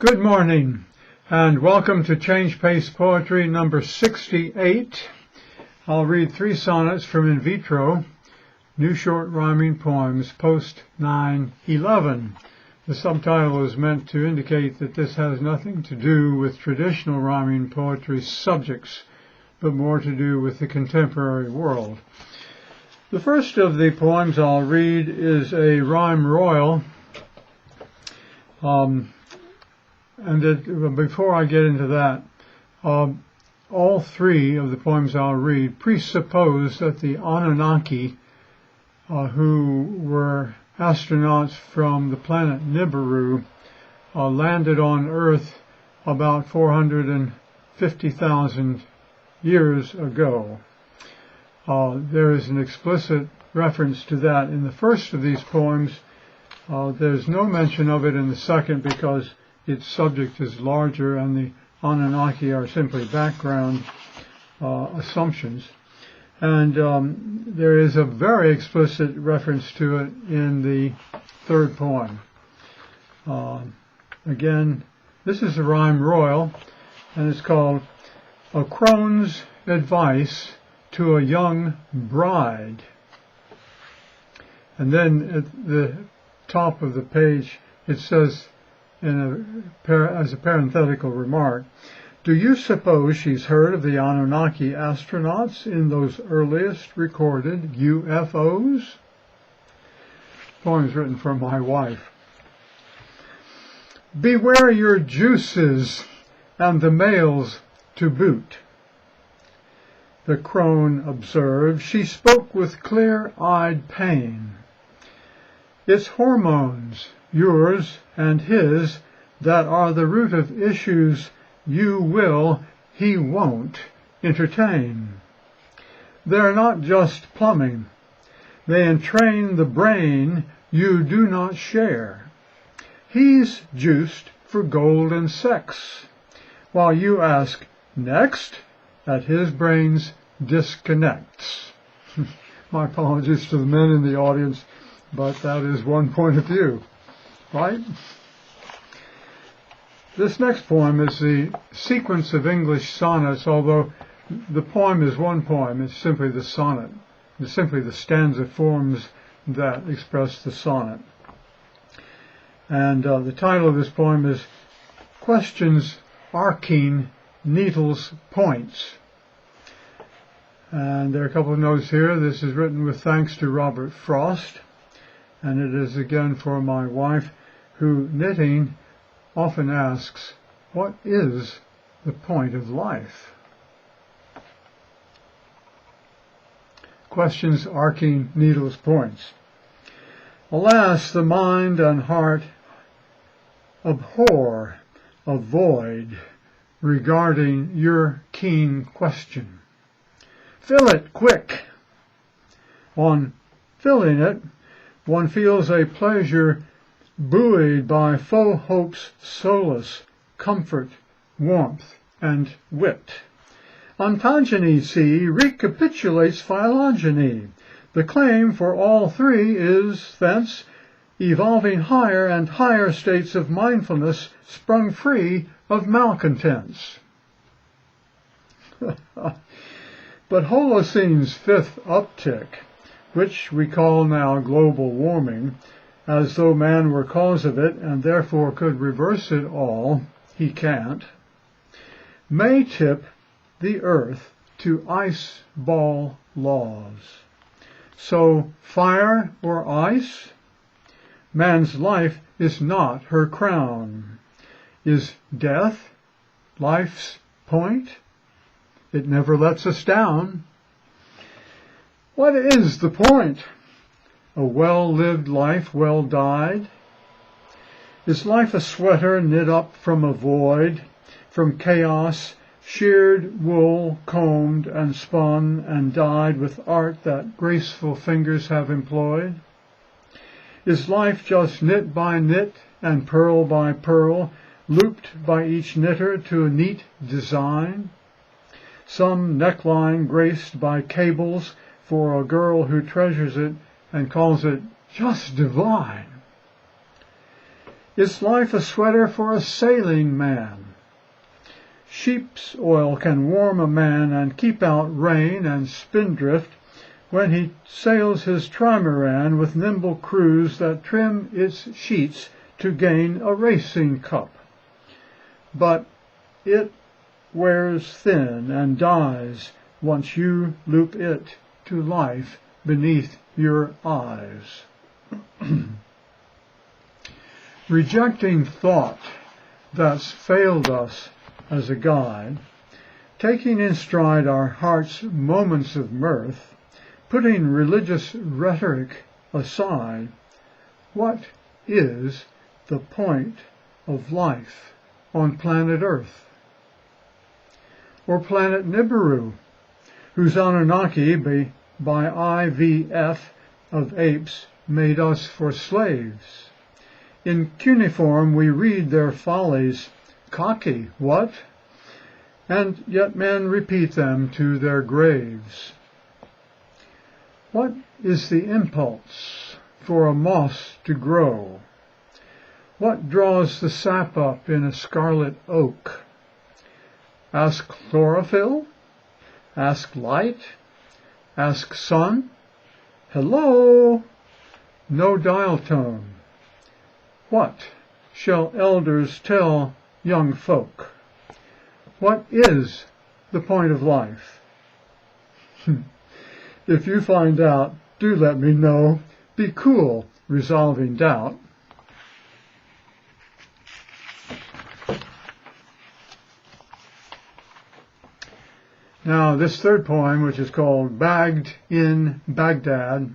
Good morning, and welcome to Change Pace Poetry number 68. I'll read 3 sonnets from In Vitro, New Short Rhyming Poems, Post 911. The subtitle is meant to indicate that this has nothing to do with traditional rhyming poetry subjects, but more to do with the contemporary world. The first of the poems I'll read is a rhyme royal. Before I get into that, all 3 of the poems I'll read presuppose that the Anunnaki, who were astronauts from the planet Nibiru, landed on Earth about 450,000 years ago. There is an explicit reference to that in the first of these poems. There's no mention of it in the second because its subject is larger and the Anunnaki are simply background assumptions. And there is a very explicit reference to it in the third poem. Again, this is a rhyme royal, and it's called A Crone's Advice to a Young Bride. And then at the top of the page it says, as a parenthetical remark, do you suppose she's heard of the Anunnaki astronauts in those earliest recorded UFOs? The poem is written for my wife. Beware your juices and the males to boot. The crone observed. She spoke with clear-eyed pain. It's hormones, yours and his, that are the root of issues you will, he won't, entertain. They're not just plumbing. They entrain the brain you do not share. He's juiced for gold and sex, while you ask, next, at his brain's disconnects. My apologies to the men in the audience, but that is one point of view, right? This next poem is the sequence of English sonnets, although the poem is one poem. It's simply the sonnet. It's simply the stanza forms that express the sonnet. And the title of this poem is Questions Arcing Needle's Points. And there are a couple of notes here. This is written with thanks to Robert Frost, and it is again for my wife, who, knitting, often asks, what is the point of life? Questions arcing needle's points. Alas, the mind and heart abhor a void regarding your keen question. Fill it quick. On filling it, one feels a pleasure buoyed by faux hope's solace, comfort, warmth, and wit. Ontogeny, see, recapitulates phylogeny. The claim for all 3 is, thence, evolving higher and higher states of mindfulness sprung free of malcontents. But Holocene's 5th uptick, which we call now global warming, as though man were cause of it and therefore could reverse it all, he can't, may tip the earth to ice ball laws. So fire or ice? Man's life is not her crown. Is death life's point? It never lets us down. What is the point? A well-lived life well dyed? Is life a sweater knit up from a void, from chaos, sheared wool combed and spun and dyed with art that graceful fingers have employed? Is life just knit by knit and pearl by pearl, looped by each knitter to a neat design? Some neckline graced by cables for a girl who treasures it and calls it just divine. Is life a sweater for a sailing man? Sheep's oil can warm a man and keep out rain and spindrift when he sails his trimaran with nimble crews that trim its sheets to gain a racing cup. But it wears thin and dies once you loop it to life beneath your eyes. Rejecting thought that's failed us as a guide, taking in stride our heart's moments of mirth, putting religious rhetoric aside, what is the point of life on planet Earth? Or planet Nibiru, whose Anunnaki by IVF of apes made us for slaves. In cuneiform we read their follies, cocky, what? And yet men repeat them to their graves. What is the impulse for a moss to grow? What draws the sap up in a scarlet oak? Ask chlorophyll? Ask light? Ask sun? Hello? No dial tone. What shall elders tell young folk? What is the point of life? If you find out, do let me know. Be cool, resolving doubt. Now, this third poem, which is called Bagged in Baghdad,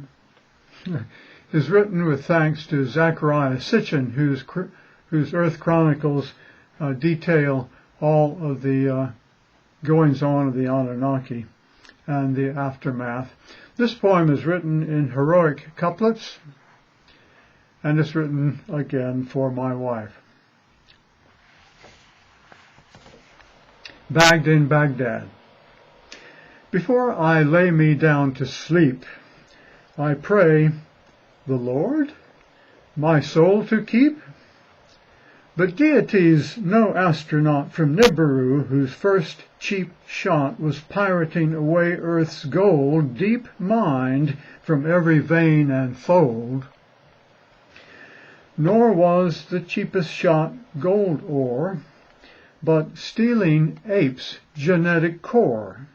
is written with thanks to Zachariah Sitchin, whose Earth Chronicles detail all of the goings-on of the Anunnaki and the aftermath. This poem is written in heroic couplets, and it's written again for my wife. Bagged in Baghdad. Before I lay me down to sleep, I pray, the Lord, my soul to keep? But deity's no astronaut from Nibiru, whose first cheap shot was pirating away Earth's gold, deep mined from every vein and fold. Nor was the cheapest shot gold ore, but stealing apes' genetic core.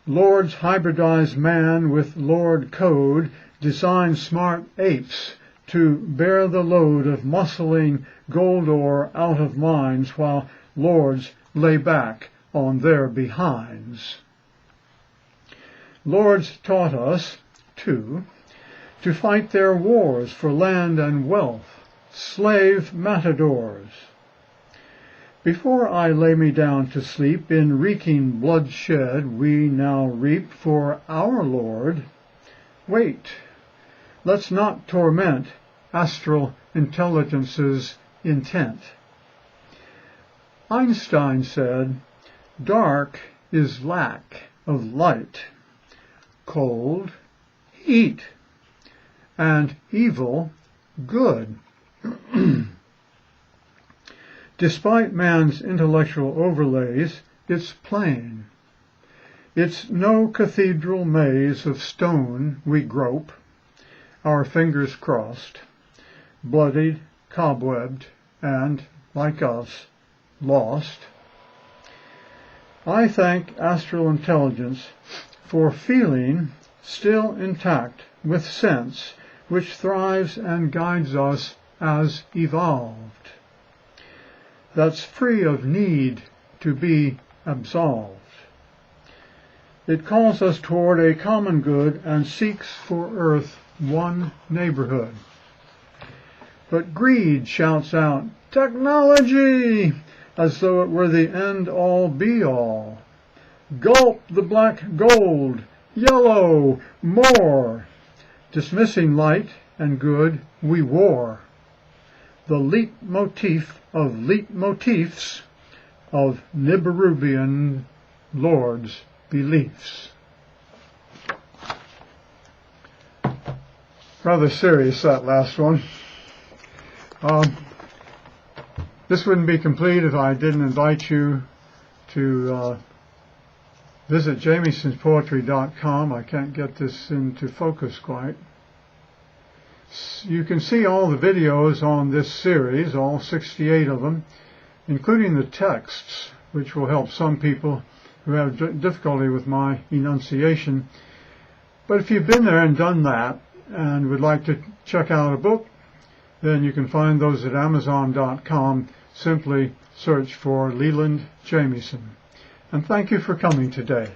Lords hybridize man with Lord code, design smart apes to bear the load of muscling gold ore out of mines while lords lay back on their behinds. Lords taught us, too, to fight their wars for land and wealth, slave matadors. Before I lay me down to sleep, in reeking bloodshed we now reap for our Lord. Wait, let's not torment astral intelligence's intent. Einstein said, dark is lack of light, cold, heat, and evil, good. Despite man's intellectual overlays, it's plain. It's no cathedral maze of stone we grope, our fingers crossed, bloodied, cobwebbed, and, like us, lost. I thank astral intelligence for feeling still intact with sense, which thrives and guides us as evolved. That's free of need to be absolved. It calls us toward a common good and seeks for earth one neighborhood. But greed shouts out, technology, as though it were the end-all be-all. Gulp the black gold, yellow, more. Dismissing light and good, we war. The leitmotif of leitmotifs of Nibirubian lords' beliefs. Rather serious, that last one. This wouldn't be complete if I didn't invite you to visit jamiesonspoetry.com. I can't get this into focus quite. You can see all the videos on this series, all 68 of them, including the texts, which will help some people who have difficulty with my enunciation. But if you've been there and done that and would like to check out a book, then you can find those at Amazon.com. Simply search for Leland Jamieson. And thank you for coming today.